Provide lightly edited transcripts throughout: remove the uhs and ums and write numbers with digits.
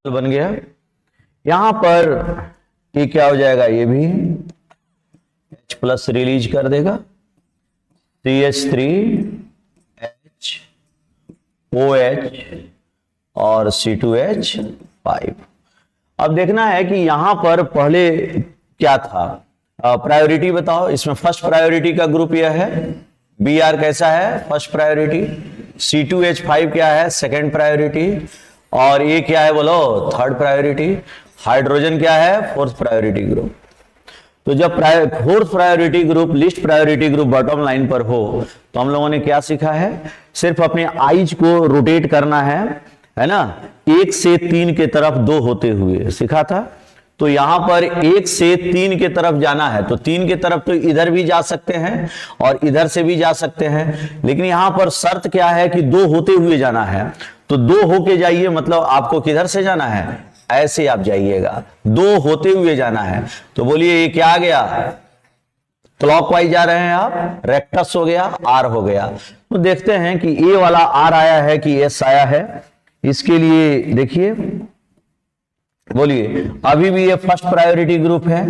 बन गया। यहां पर ये क्या हो जाएगा, ये भी H प्लस रिलीज कर देगा, CH3HOH और C2H5। अब देखना है कि यहां पर पहले क्या था, प्रायोरिटी बताओ। इसमें फर्स्ट प्रायोरिटी का ग्रुप यह है, Br कैसा है, फर्स्ट प्रायोरिटी। C2H5 क्या है, सेकेंड प्रायोरिटी। और ये क्या है बोलो, थर्ड प्रायोरिटी। हाइड्रोजन क्या है, फोर्थ प्रायोरिटी ग्रुप। तो जब fourth priority group list priority group bottom line पर हो तो हम लोगों ने क्या सीखा है, सिर्फ अपने आइज को रोटेट करना है ना, 1 से 3 के तरफ 2 होते हुए सीखा था। तो यहां पर 1 से 3 के तरफ जाना है, तो 3 के तरफ तो इधर भी जा सकते हैं और इधर से भी जा सकते हैं, लेकिन यहां पर शर्त क्या है कि 2 होते हुए जाना है। तो 2 होके जाइए, मतलब आपको किधर से जाना है, ऐसे आप जाइएगा, 2 होते हुए जाना है। तो बोलिए ये क्या आ गया, क्लॉकवाइज जा रहे हैं आप, रेक्टस हो गया, आर हो गया। तो देखते हैं कि ए वाला आर आया है कि एस आया है। इसके लिए देखिए, बोलिए अभी भी ये फर्स्ट प्रायोरिटी ग्रुप है,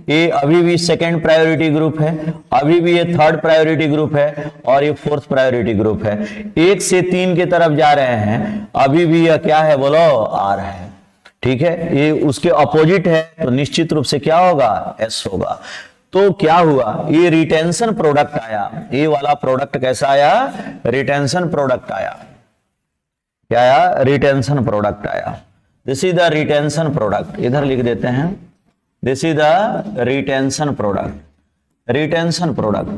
ये अभी भी सेकंड प्रायोरिटी ग्रुप है, अभी भी ये थर्ड प्रायोरिटी ग्रुप है और ये फोर्थ प्रायोरिटी ग्रुप है। 1 से 3 की तरफ जा रहे हैं, अभी भी यह क्या है बोलो, आर है। ठीक है, ये उसके अपोजिट है तो निश्चित रूप से क्या होगा, एस होगा। तो क्या हुआ, ये रिटेंशन प्रोडक्ट आया, ये वाला प्रोडक्ट कैसा आया, रिटेंशन प्रोडक्ट आया। क्या आया, रिटेंशन प्रोडक्ट आया। This is the retention product, इधर लिख देते हैं, this is the retention product. Retention product,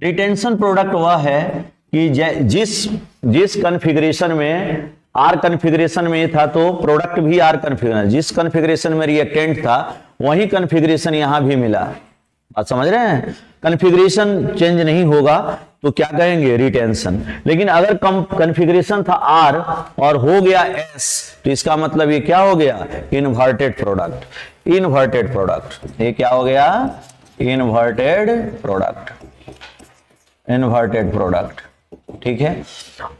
retention product वह है कि जिस कॉन्फ़िगरेशन में आर कॉन्फ़िगरेशन में था तो प्रोडक्ट भी आर कॉन्फ़िगरेशन, जिस कॉन्फ़िगरेशन में रिएक्टेंट था वही कॉन्फ़िगरेशन यहां भी मिला। बात समझ रहे हैं, कॉन्फ़िगरेशन चेंज नहीं होगा तो क्या कहेंगे, रिटेंशन। लेकिन अगर कॉन्फ़िगरेशन था आर और हो गया एस तो इसका मतलब ये क्या हो गया, इन्वर्टेड प्रोडक्ट। इन्वर्टेड प्रोडक्ट, ये क्या हो गया, इन्वर्टेड प्रोडक्ट, इन्वर्टेड प्रोडक्ट। ठीक है,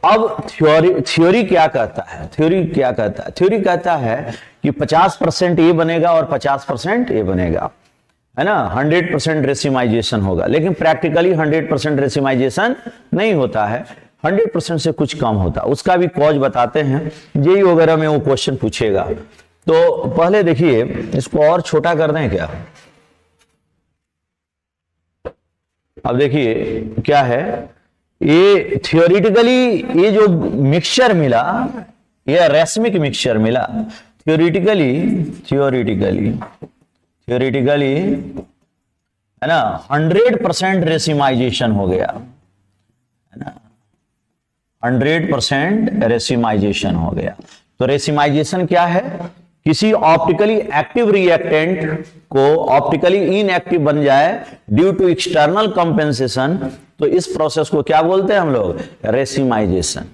अब थ्योरी क्या कहता है, थ्योरी क्या कहता है, थ्योरी कहता है कि 50% ये बनेगा और 50% ये बनेगा, है ना, 100% रेसिमाइजेशन होगा। लेकिन प्रैक्टिकली 100% रेसिमाइजेशन नहीं होता है, 100% से कुछ कम होता है। उसका भी कॉज बताते हैं, जेईई वगैरह में वो क्वेश्चन पूछेगा। तो पहले देखिए, इसको और छोटा कर दें क्या। अब देखिए क्या है, ये थियोरिटिकली ये जो मिक्सचर मिला, ये रेशमिक मिक्सचर मिला। थियोरिटिकली है ना, 100% रेसिमाइजेशन हो गया, है ना, 100% रेसिमाइजेशन हो गया। तो रेसिमाइजेशन क्या है, किसी ऑप्टिकली एक्टिव रिएक्टेंट को ऑप्टिकली इनएक्टिव बन जाए ड्यू टू एक्सटर्नल कंपेंसेशन, तो इस प्रोसेस को क्या बोलते हैं हम लोग, रेसिमाइजेशन,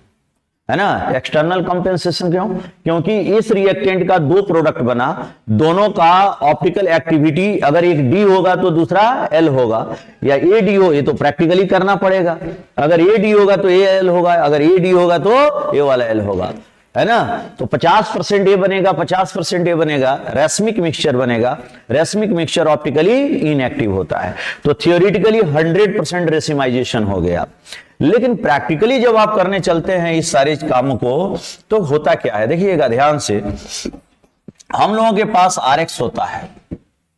है ना। एक्सटर्नल कंपेंसेशन क्यों, क्योंकि इस रिएक्टेंट का 2 प्रोडक्ट बना, दोनों का ऑप्टिकल एक्टिविटी अगर एक डी होगा तो दूसरा एल होगा, या ए डी हो, ये तो प्रैक्टिकली करना पड़ेगा। अगर ए डी होगा तो ए एल होगा, अगर ए डी होगा तो ए वाला एल होगा, है ना। तो 50% ये बनेगा, 50% ये बनेगा, रेशमिक मिक्सचर बनेगा। रेशमिक मिक्सचर ऑप्टिकली इनएक्टिव होता है। तो थियोरिटिकली 100% रेसिमाइजेशन हो गया। लेकिन प्रैक्टिकली जब आप करने चलते हैं इस सारे कामों को तो होता क्या है, देखिएगा ध्यान से। हम लोगों के पास RX होता है,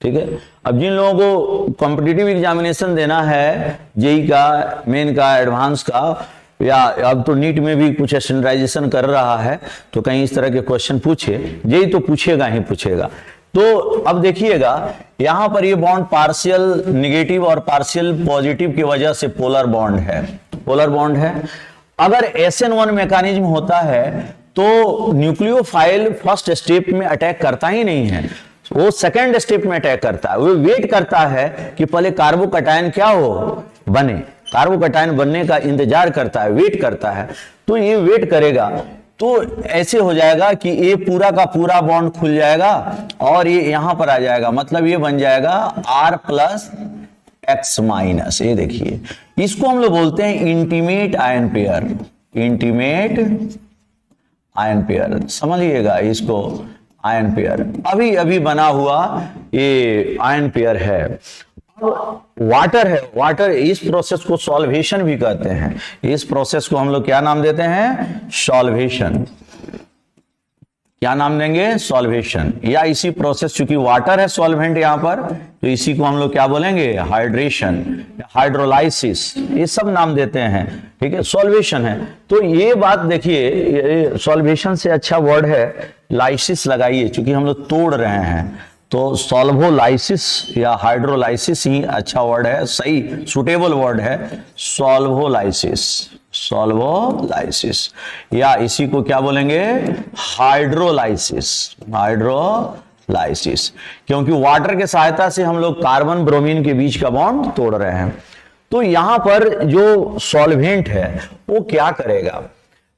ठीक है। अब जिन लोगों को कॉम्पिटिटिव एग्जामिनेशन देना है, जेईई का, मेन का, एडवांस का, या अब तो नीट में भी कुछ स्टैंडर्डाइजेशन कर रहा है तो कहीं इस तरह के क्वेश्चन पूछे, जेईई तो पूछेगा ही पूछेगा। तो अब देखिएगा यहां पर ये बॉन्ड पार्शियल नेगेटिव और पार्शियल पॉजिटिव की वजह से पोलर बॉन्ड है, पोलर बॉन्ड है। अगर SN1 मैकेनिज्म होता है तो न्यूक्लियोफाइल फर्स्ट स्टेप में अटैक करता ही नहीं है, वो सेकेंड स्टेप में अटैक करता है। वो वेट करता है कि पहले कार्बोकैटायन क्या हो, बने, कार्बोकैटायन बनने का इंतजार करता है, वेट करता है। तो ये वेट करेगा तो ऐसे हो जाएगा कि ये पूरा का पूरा बॉन्ड खुल जाएगा और ये यहां पर आ जाएगा, मतलब ये बन जाएगा R+X-। ये देखिए, इसको हम लोग बोलते हैं intimate ion pair, intimate ion pair, समझिएगा इसको आयन पेयर, अभी अभी बना हुआ ये आयन पेयर है। वाटर है, वाटर, इस प्रोसेस को सॉल्वेशन भी कहते हैं। इस प्रोसेस को हम लोग क्या नाम देते हैं? सॉल्वेशन। क्या नाम देंगे? सॉल्वेशन। या इसी प्रोसेस, चूंकि वाटर है सॉल्वेंट यहां पर, तो इसी को हम लोग क्या बोलेंगे? हाइड्रेशन, हाइड्रोलाइसिस, ये सब नाम देते हैं। ठीक है, सॉल्वेशन है। तो ये बात देखिए, सॉल्वेशन से अच्छा वर्ड है लाइसिस लगाइए, चूंकि हम लोग तोड़ रहे हैं, तो सॉल्वोलाइसिस या हाइड्रोलाइसिस ही अच्छा वर्ड है, सही सुटेबल वर्ड है, सॉल्वोलाइसिस, सॉल्वोलाइसिस। या इसी को क्या बोलेंगे? हाइड्रोलाइसिस, हाइड्रोलाइसिस, क्योंकि वाटर के सहायता से हम लोग कार्बन ब्रोमीन के बीच का बॉन्ड तोड़ रहे हैं। तो यहां पर जो सॉल्वेंट है वो क्या करेगा?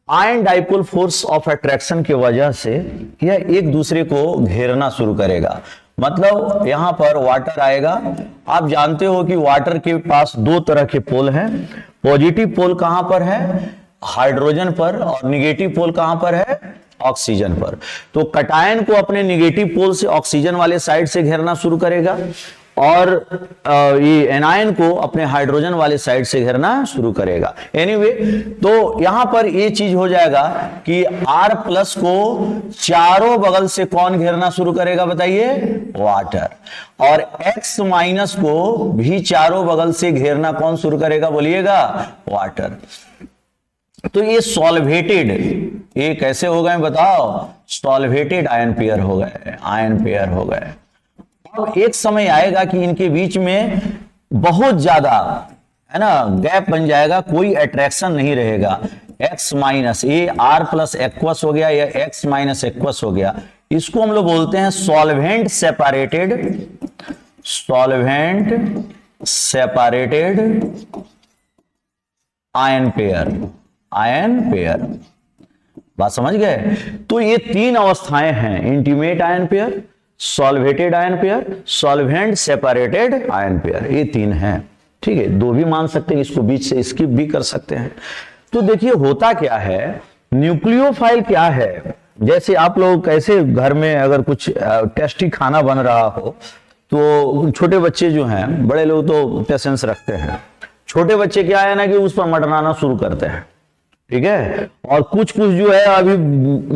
Ion dipole force of attraction की वजह से यह एक दूसरे को घेरना शुरू करेगा। मतलब यहां पर वाटर आएगा, आप जानते हो कि वाटर के पास दो तरह के पोल हैं। पॉजिटिव पोल कहां पर है? हाइड्रोजन पर, और निगेटिव पोल कहां पर है? ऑक्सीजन पर। तो कटायन को अपने निगेटिव पोल से ऑक्सीजन वाले साइड से घेरना शुरू करेगा, और ये एनायन को अपने हाइड्रोजन वाले साइड से घेरना शुरू करेगा। एनीवे, तो यहां पर ये चीज हो जाएगा कि R प्लस को चारों बगल से कौन घेरना शुरू करेगा? बताइए, वाटर। और X माइनस को भी चारों बगल से घेरना कौन शुरू करेगा? बोलिएगा, वाटर। तो ये सॉल्वेटेड, ये कैसे हो गए बताओ? सॉल्वेटेड आयन पेयर हो गए, आयन पेयर हो गए। अब एक समय आएगा कि इनके बीच में बहुत ज्यादा, है ना, गैप बन जाएगा, कोई अट्रैक्शन नहीं रहेगा। X माइनस, ये R प्लस एक्वस हो गया, या X माइनस एक्वस हो गया। इसको हम लोग बोलते हैं solvent separated, solvent separated ion pair, ion pair. बात समझ गए? तो ये तीन अवस्थाएं हैं, intimate ion pair, solvated ion pair, solvent separated ion pair, ये तीन हैं। ठीक है, दो भी मान सकते हैं, इसको बीच से स्किप भी कर सकते हैं। तो देखिए होता क्या है, न्यूक्लियोफाइल क्या है? जैसे आप लोग कैसे घर में अगर कुछ टेस्टी खाना बन रहा हो, तो छोटे बच्चे जो हैं, बड़े लोग तो पेशेंस रखते हैं, छोटे बच्चे क्या है ना कि उस पर मटनाना शुरू करते हैं। ठीक है, और कुछ कुछ जो है अभी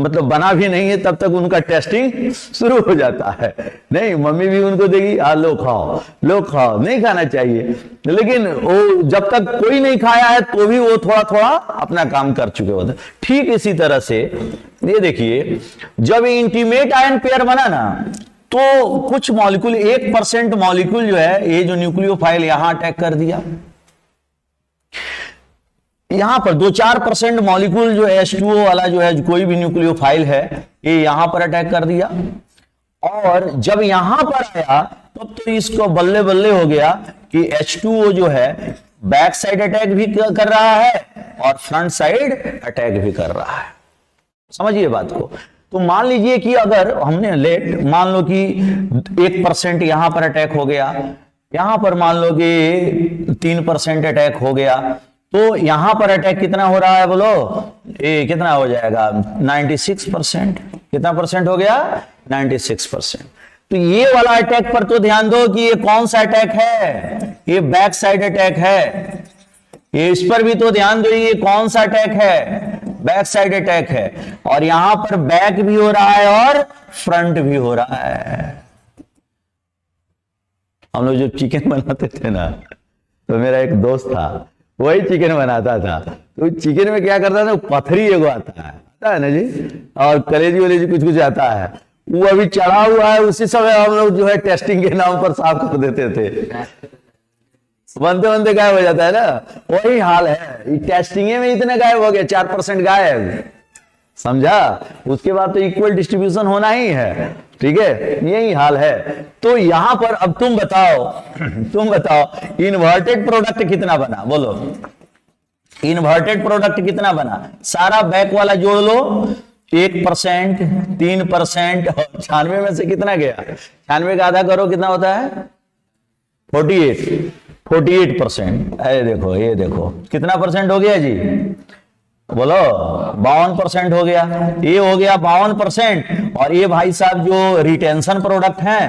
मतलब बना भी नहीं है, तब तक उनका टेस्टिंग शुरू हो जाता है। नहीं, मम्मी भी उनको देगी, लो खाओ, लो खाओ, नहीं खाना चाहिए, लेकिन वो जब तक कोई नहीं खाया है तो भी वो थोड़ा थोड़ा अपना काम कर चुके होते। ठीक इसी तरह से ये देखिए, जब इंटीमेट आयन पेयर बना ना, तो कुछ मॉलिक्यूल, 1% मॉलिक्यूल जो है, ये जो न्यूक्लियोफाइल यहां अटैक कर दिया, यहां पर 2-4% मॉलिक्यूल जो H2O वाला जो है, कोई भी न्यूक्लियोफाइल है, ये यहां पर अटैक कर दिया। और जब यहां पर आया तब तो इसको बल्ले बल्ले हो गया कि H2O जो है बैक साइड अटैक भी कर रहा है और फ्रंट साइड अटैक भी कर रहा है। समझिए बात को। तो मान लीजिए कि अगर हमने मान लो कि 1% यहां पर अटैक हो गया, यहां पर मान लो कि 3% अटैक हो गया, तो यहां पर अटैक कितना हो रहा है बोलो? ये कितना हो जाएगा? 96%। कितना परसेंट हो गया? 96%। तो ये वाला अटैक पर तो ध्यान दो कि ये कौन सा अटैक है? ये बैक साइड अटैक है। ये इस पर भी तो ध्यान दो, ये कौन सा अटैक है? बैक साइड अटैक है। और यहां पर बैक भी हो रहा है और फ्रंट भी हो रहा है। हम लोग जो चिकन बनाते थे ना, तो मेरा एक दोस्त था, वही चिकन बनाता था। तो चिकन में क्या करता था, पथरी एगो आता है ना जी, और कलेजी वलेजी कुछ कुछ आता है, वो अभी चढ़ा हुआ है, उसी समय हम लोग जो है टेस्टिंग के नाम पर साफ कर देते थे। बनते बनते गायब हो जाता है ना, वही हाल है। टेस्टिंग में इतने गायब हो गए, 4% गायब, समझा? उसके बाद तो इक्वल डिस्ट्रीब्यूशन होना ही है। ठीक है, यही हाल है। तो यहां पर अब तुम बताओ इन्वर्टेड प्रोडक्ट कितना बना? बोलो, इन्वर्टेड प्रोडक्ट कितना बना? सारा बैक वाला जोड़ लो, 1%, 3%, और 96 में से कितना गया? 96 का आधा करो, कितना होता है? 48%। अरे देखो, ये देखो कितना परसेंट हो गया जी? बोलो 52% हो गया, ये हो गया 52%। और ये भाई साहब जो रिटेंशन प्रोडक्ट है,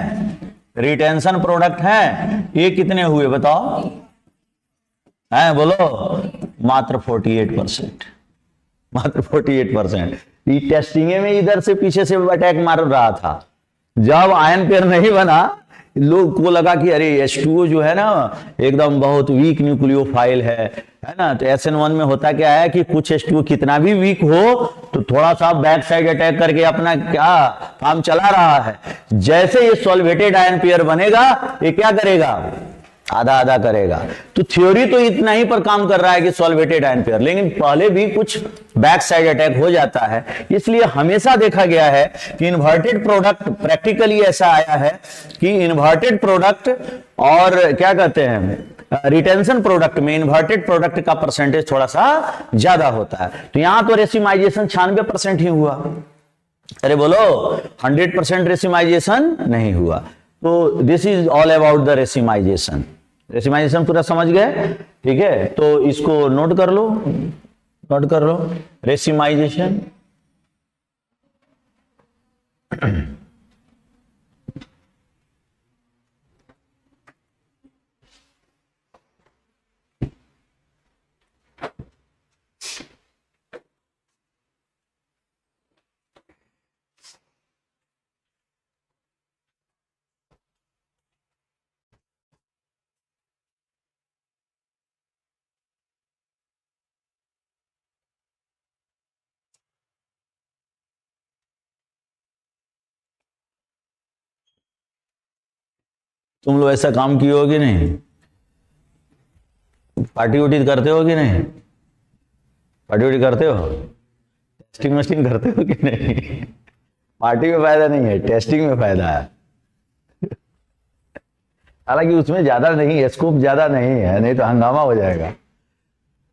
रिटेंशन प्रोडक्ट है, ये कितने हुए बताओ, हैं बोलो, मात्र 48%, मात्र 48%। ये टेस्टिंग में इधर से पीछे से अटैक मार रहा था। जब आयन पेयर नहीं बना, लोग को लगा कि अरे H2O जो है ना एकदम बहुत वीक न्यूक्लियोफाइल है ना। तो SN1 में होता क्या है कि कुछ H2O कितना भी वीक हो तो थोड़ा सा बैक साइड अटैक करके अपना क्या काम चला रहा है। जैसे ये सॉल्वेटेड आयन पेयर बनेगा, ये क्या करेगा, आधा आधा करेगा। तो थ्योरी तो इतना ही पर काम कर रहा है कि सॉल्वेटेड आयन पेयर, लेकिन पहले भी कुछ बैक साइड अटैक हो जाता है। इसलिए हमेशा देखा गया है कि इन्वर्टेड प्रोडक्ट, प्रैक्टिकली ऐसा आया है कि इन्वर्टेड प्रोडक्ट और क्या कहते हैं रिटेंशन प्रोडक्ट में इन्वर्टेड प्रोडक्ट का परसेंटेज थोड़ा सा ज्यादा होता है। तो यहां तो रेसिमाइजेशन 96% ही हुआ। अरे बोलो 100% रेसिमाइजेशन नहीं हुआ। तो this is all about the racemisation. Racemisation पूरा समझ गए, ठीक है। तो इसको नोट कर लो, नोट कर लो रेसिमाइजेशन। तुम लोग ऐसा काम किए हो कि नहीं, पार्टी उटी करते हो कि नहीं, पार्टी उटी करते हो, टेस्टिंग मस्टिंग करते हो कि नहीं। पार्टी में फायदा नहीं है, टेस्टिंग में फायदा है। हालांकि उसमें ज्यादा नहीं है, स्कोप ज्यादा नहीं है, नहीं तो हंगामा हो जाएगा।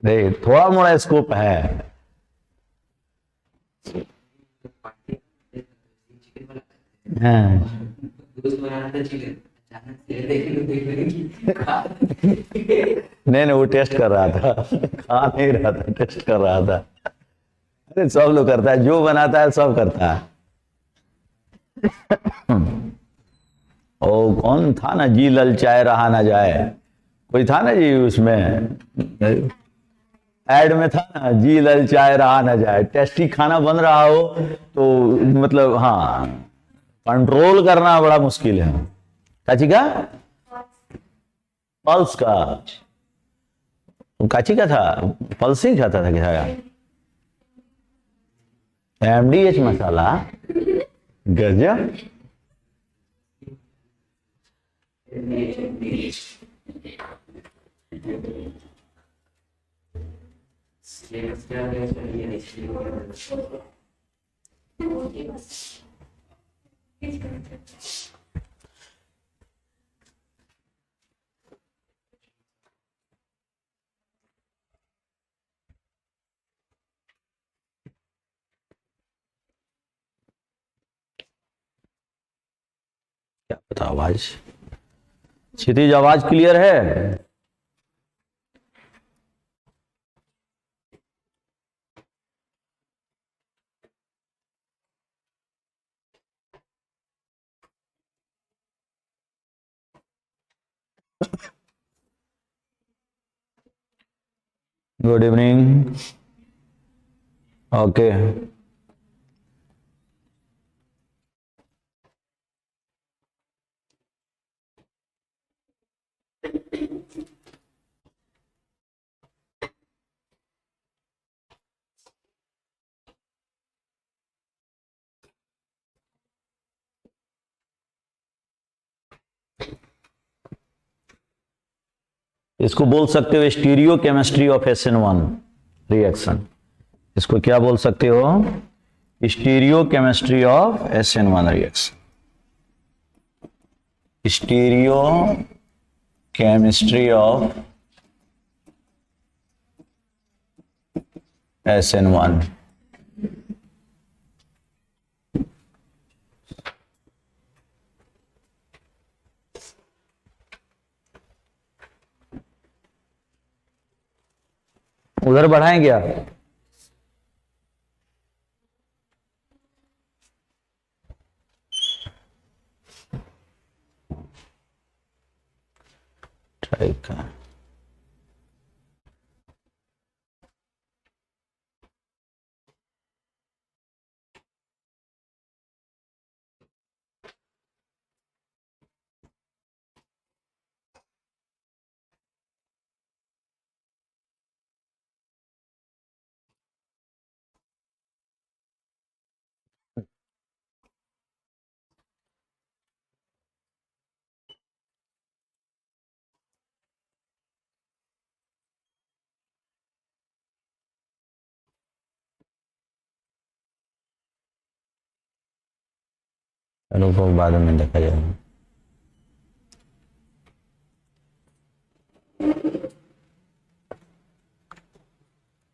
नहीं, थोड़ा मोड़ा स्कोप है। हाँ। नहीं नहीं, वो टेस्ट कर रहा था, खा नहीं रहा था, टेस्ट कर रहा था। अरे सब लोग करता है, जो बनाता है सब करता है। ओ कौन था ना, जी ललचाए रहा ना जाए, कोई था ना जी उसमें ऐड में था ना, जी ललचाए रहा ना जाए। टेस्टी खाना बन रहा हो तो मतलब हाँ, कंट्रोल करना बड़ा मुश्किल है। काची का, पल्स का, काची का था, पल्सिंग खाता था क्या, MDH मसाला, गजब। क्या पता, आवाज क्षितिज, आवाज क्लियर है। Good evening. ओके, इसको बोल सकते हो stereo chemistry of SN1 reaction. इसको क्या बोल सकते हो, stereo chemistry of SN1 reaction. Stereo chemistry of SN1। उधर बढ़ाएं क्या, स्ट्राइक का अनुभव बाद में देखा जाएगा।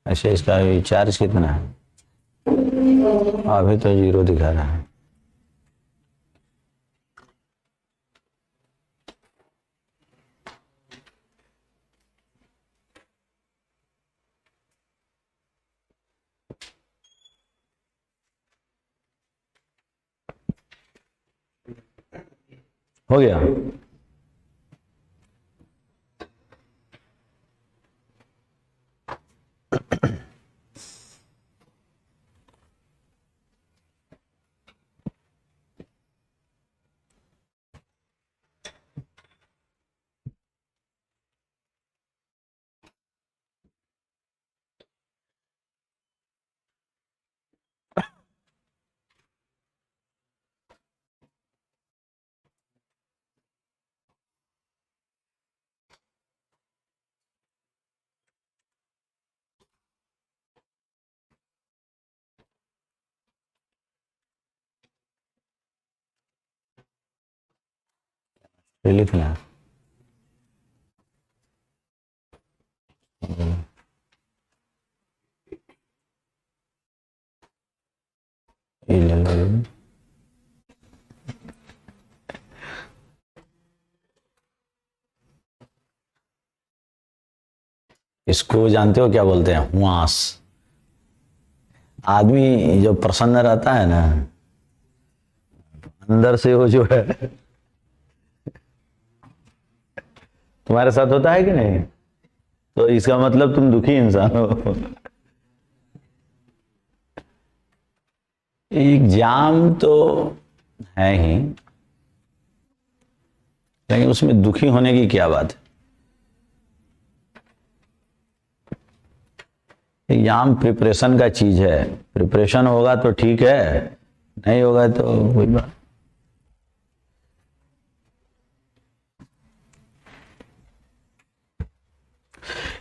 अच्छा, इसका चार्ज कितना है? अभी तो 0 दिखा रहा है। हो गया। ये लिखना है। ये ले लो। इसको जानते हो क्या बोलते हैं? हुआस। आदमी जो प्रसन्न रहता है ना, अंदर से वो जो है, तुम्हारे साथ होता है कि नहीं? तो इसका मतलब तुम दुखी इंसान हो। एग्जाम तो है ही, लेकिन उसमें दुखी होने की क्या बात है? एग्जाम प्रिपरेशन का चीज है। प्रिपरेशन होगा तो ठीक है, नहीं होगा तो कोई बात।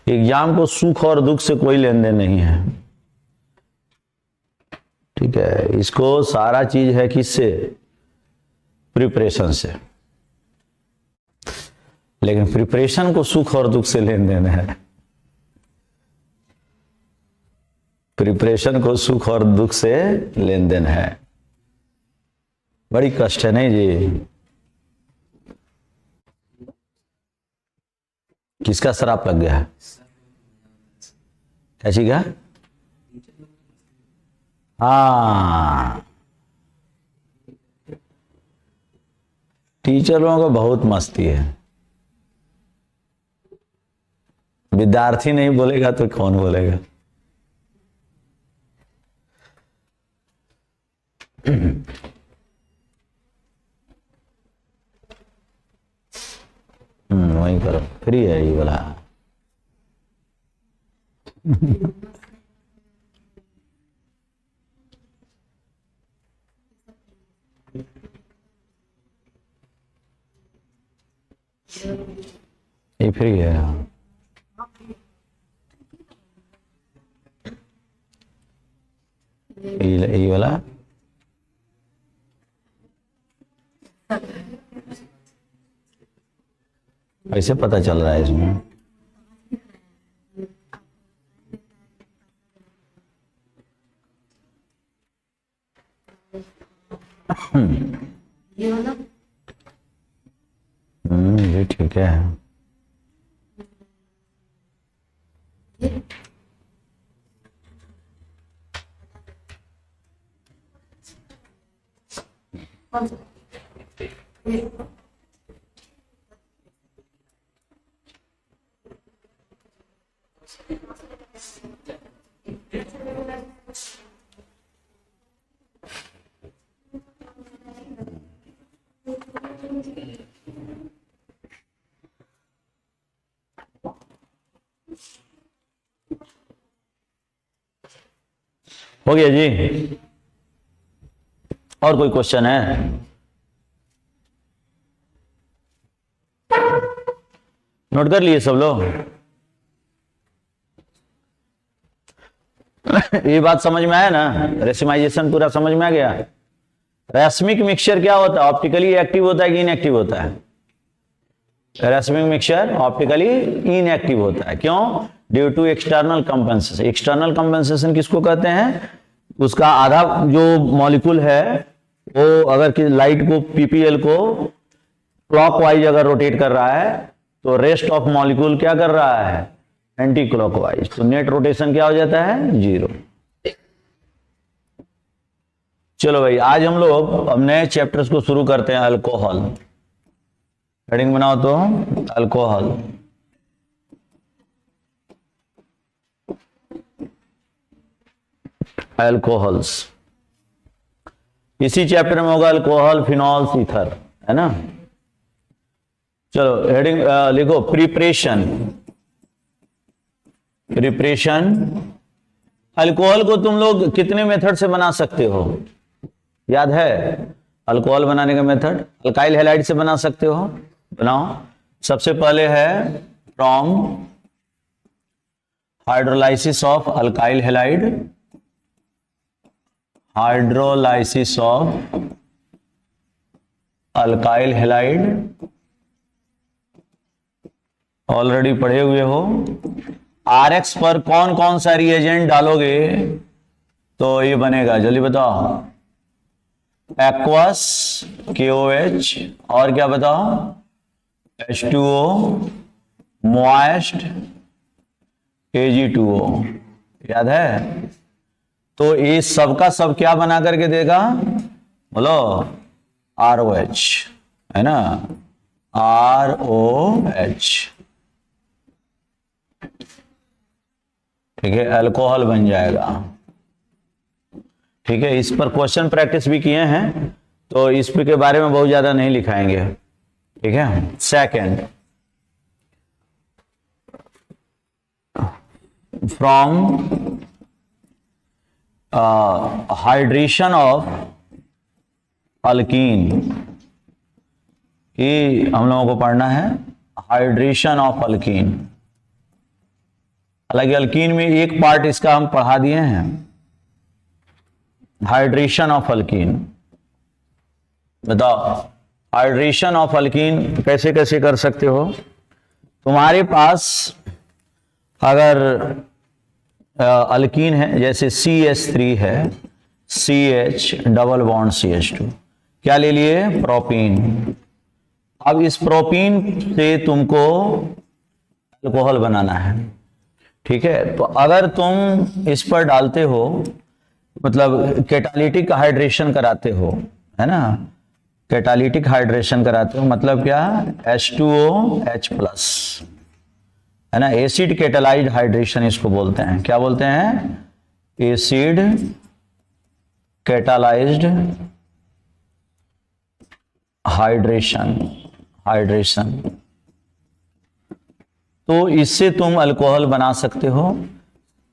एग्जाम को सुख और दुख से कोई लेन देन नहीं है, ठीक है? इसको सारा चीज है किससे? प्रिपरेशन से। लेकिन प्रिपरेशन को सुख और दुख से लेन देन है। प्रिपरेशन को सुख और दुख से लेन देन है। बड़ी कष्ट है नहीं जी? किसका श्राप लग गया है? कैसी का? हाँ, टीचर लोगों को बहुत मस्ती है। विद्यार्थी नहीं बोलेगा तो कौन बोलेगा? वही करो, फ्री है ये वाला। ये फ्री है। ये वाला कैसे पता चल रहा है इसमें? ये ठीक है। हो गया जी? और कोई क्वेश्चन है? नोट कर लिए सब लोग? ये बात समझ में आया ना? रेसिमाइजेशन पूरा समझ में आ गया? रैस्मिक मिक्सचर क्या होता है? ऑप्टिकली एक्टिव होता है कि इनएक्टिव होता है? रैस्मिक मिक्सचर ऑप्टिकली इनएक्टिव होता है। क्यों? Due to external compensation. External compensation किसको कहते हैं? उसका आधा जो मॉलिक्यूल है वो अगर लाइट को पीपीएल को क्लॉकवाइज अगर रोटेट कर रहा है तो रेस्ट ऑफ मॉलिक्यूल क्या कर रहा है? Anti clockwise. तो नेट रोटेशन क्या हो जाता है? 0। चलो भाई, आज हम लोग अब नए चैप्टर्स को शुरू करते हैं। अल्कोहल, हेडिंग बनाओ तो अल्कोहल। अल्कोहल्स, इसी चैप्टर में होगा अल्कोहल, फिनॉल्स, ईथर, है ना? चलो हेडिंग लिखो, प्रिपरेशन। प्रिपरेशन, अल्कोहल को तुम लोग कितने मेथड से बना सकते हो? याद है अल्कोहल बनाने का मेथड? अल्काइल हैलाइड से बना सकते हो, बनाओ। सबसे पहले है from hydrolysis of alkyl halide. Hydrolysis of alkyl halide already पढ़े हुए हो। आरएक्स पर कौन कौन सा रिएजेंट डालोगे तो ये बनेगा? जल्दी बताओ। एक्वस, KOH, और क्या बताओ? H2O, moist, Ag2O। याद है? तो ये सबका सब क्या बना करके देगा? बोलो, ROH, है ना? ROH, ठीक है, अल्कोहल बन जाएगा। ठीक है, इस पर क्वेश्चन प्रैक्टिस भी किए हैं तो इस पे के बारे में बहुत ज्यादा नहीं लिखाएंगे। ठीक है। Second, from hydration of alkyne, ये हम लोगों को पढ़ना है। हाइड्रेशन ऑफ अल्कीन, हालांकि अल्कीन में एक पार्ट इसका हम पढ़ा दिए हैं। हाइड्रेशन ऑफ अल्कीन, बताओ हाइड्रेशन ऑफ अल्कीन कैसे कैसे कर सकते हो? तुम्हारे पास अगर अल्कीन है, जैसे CH3 है, CH डबल बॉन्ड CH2, क्या ले लिए? प्रोपीन। अब इस प्रोपीन से तुमको अल्कोहल बनाना है। ठीक है, तो अगर तुम इस पर डालते हो, मतलब कैटालिटिक हाइड्रेशन कराते हो, है ना? कैटालिटिक हाइड्रेशन कराते हो मतलब क्या? H2OH+, है ना? एसिड कैटालाइज्ड हाइड्रेशन इसको बोलते हैं। क्या बोलते हैं? Acid catalysed hydration. तो इससे तुम अल्कोहल बना सकते हो।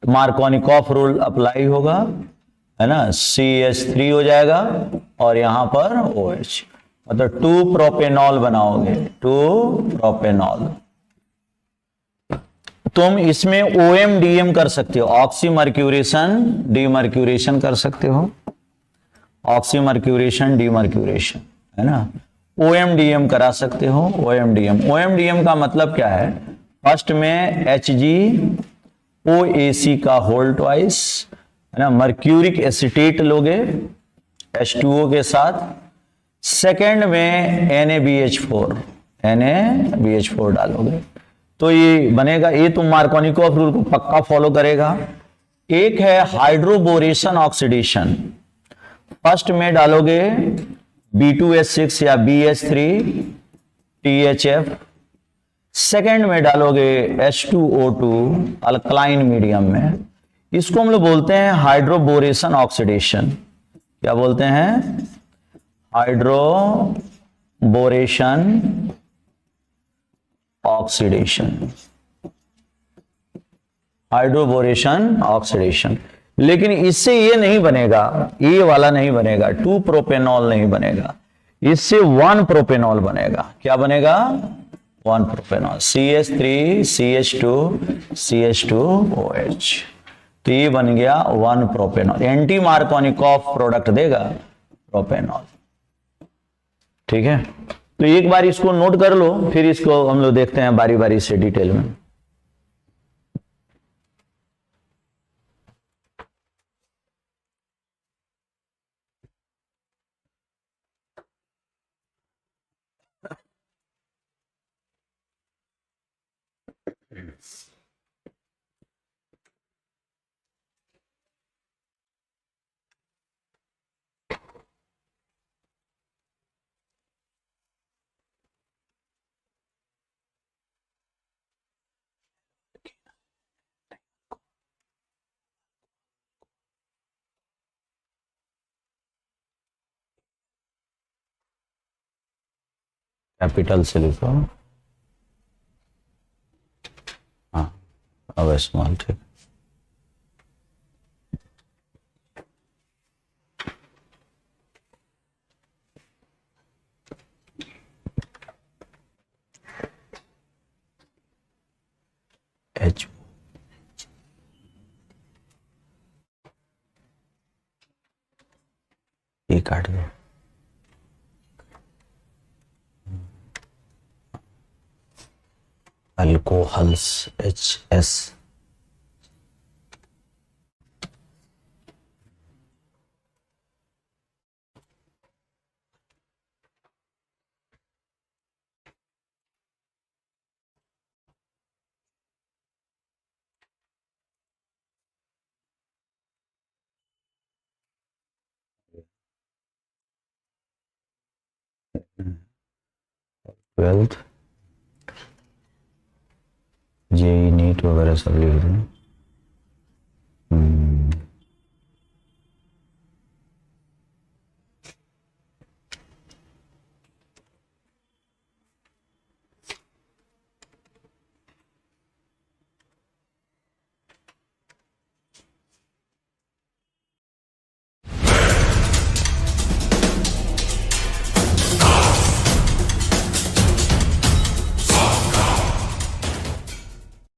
मार्कोनिकॉफ रूल अप्लाई होगा, है ना? CH3 हो जाएगा और यहां पर OH, मतलब 2 प्रोपेनॉल बनाओगे। 2 प्रोपेनॉल। तुम इसमें OM-DM कर सकते हो, ऑक्सीमर्क्यूरेशन डीमर्क्यूरेशन कर सकते हो। ऑक्सीमर्क्यूरेशन डीमर्क्यूरेशन, है ना? OM-DM करा सकते हो। OM-DM का मतलब क्या है? फर्स्ट में HgOAc का होल ट्वाइस, है ना? मर्क्यूरिक एसिटेट लोगे H2O के साथ। सेकंड में NaBH4 डालोगे तो ये बनेगा। ये तुम मार्कोनिकॉफ रूल को पक्का फॉलो करेगा। एक है हाइड्रोबोरेशन ऑक्सीडेशन। फर्स्ट में डालोगे B2H6 या BH3 THF। सेकेंड में डालोगे H2O2 अल्कलाइन मीडियम में, इसको हम लोग बोलते हैं हाइड्रोबोरेशन ऑक्सीडेशन। क्या बोलते हैं? Hydroboration oxidation, hydroboration oxidation. लेकिन इससे ये नहीं बनेगा, ये वाला नहीं बनेगा, 2 प्रोपेनॉल नहीं बनेगा, इससे 1 प्रोपेनॉल बनेगा। क्या बनेगा? 1 प्रोपेनॉल, CH3 CH2 CH2OH। तो ये बन गया 1 प्रोपेनॉल, एंटी मार्कोनिकॉफ प्रोडक्ट देगा प्रोपेनॉल। ठीक है, तो एक बार इसको नोट कर लो, फिर इसको हम लोग देखते हैं बारी बारी से डिटेल में। कैपिटल से लिखो, हाँ अब स्मॉल। ठीक, H ये काट दो, alcohols HS, twelfth JEE NEET वगैरह सब लिख दें।